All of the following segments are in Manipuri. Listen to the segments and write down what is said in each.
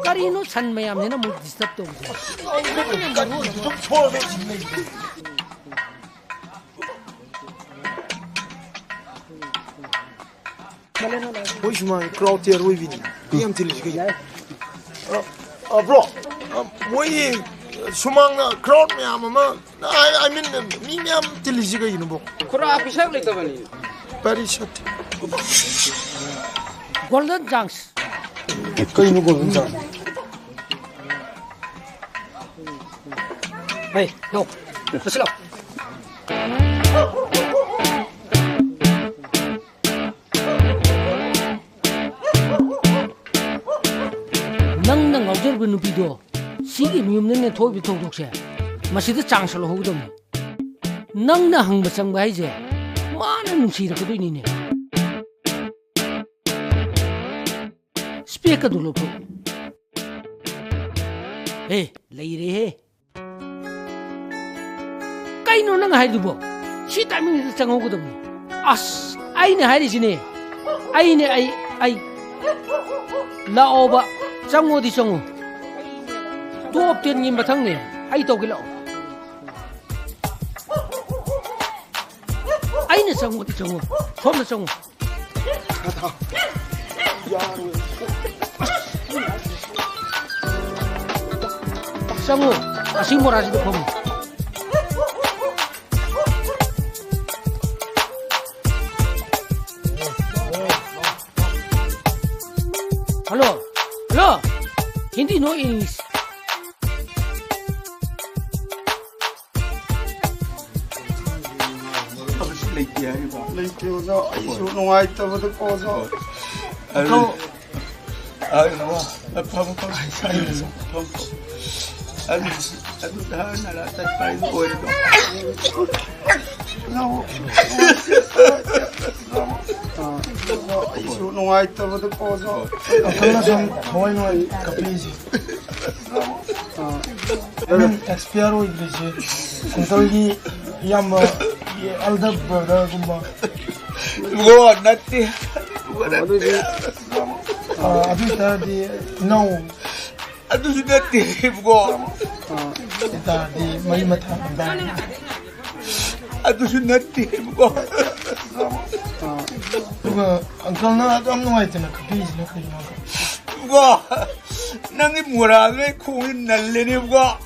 करीनो सन मयाम ने ना मुझ डिस्टर्ब तो Woi cuma crowd tiar woi bini. Yang tilis kaya. Bro, woi cuma crowd me ama I mean me am tilis kaya ni bro. Kura apisak lagi tu bani. Very short. golden chance Kaya ni golden chance. hey no slow nang nang ngaujar bu nupi do sigi miyum ne thoi bi thok thok se masida changsal ho dom nang na hang ba chang ba je mana nungsi ra ko ni ne speak du lo hey lai re he kai no nang hai du bo si timing ni chang ho dom as ai ne hai ri sine ai ne ai la oba chango di chango top 10 ni mathang ne ai to gilo ai ne chango di chango thom na chango chango asing moraji do khom hello Hindi no English. Like you know, I don't know why to the cause. No, I told the cause. Boy, no, capisci. Expire with this. Until he yam elder brother. Go nothing. No. I do nothing. Go. My mother. I do nothing. Go. Uncle, no, I don't know why to please look at you. Go. Nangi murage kuin nalini go.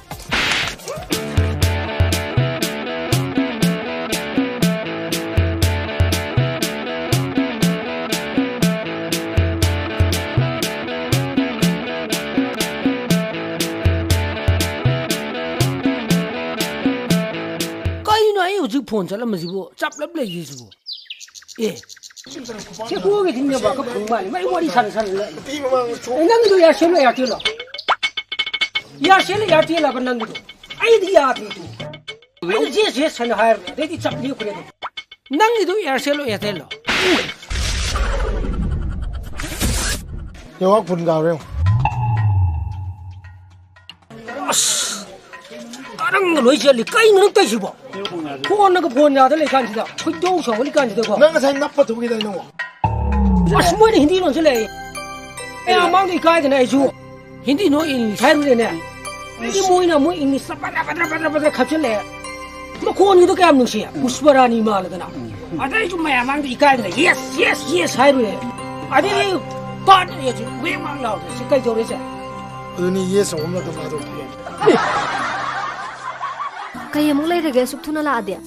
phone chala majibo chap lap le yisibo che ko ge dinne ba ka phungba ni mai wari san san la ti ma nang do ya shelo ya tilo la ba nang do ai di ya ti tu ai je san har de di chap li ko le nang do ya shelo ya telo yo wa phun ga re Karang loi jeli kai nang tai sibo phone na ko phone ya de le kan sida khoi do so li kan sida ko nang sai nap pa thu gi dai no as mo de hindi no se le e amang di kai de na ju hindi no in sai ru de ne ni mo ina mo in sa pa pa khap se le mo ko ni do ka am nu si pushparani ma la na adai ju mai amang di kai de yes sai ru de adai pa de ju we mang lao de se kai jo re se ni yes om la da ma do Kaya mo lai rege suk thuna la adya.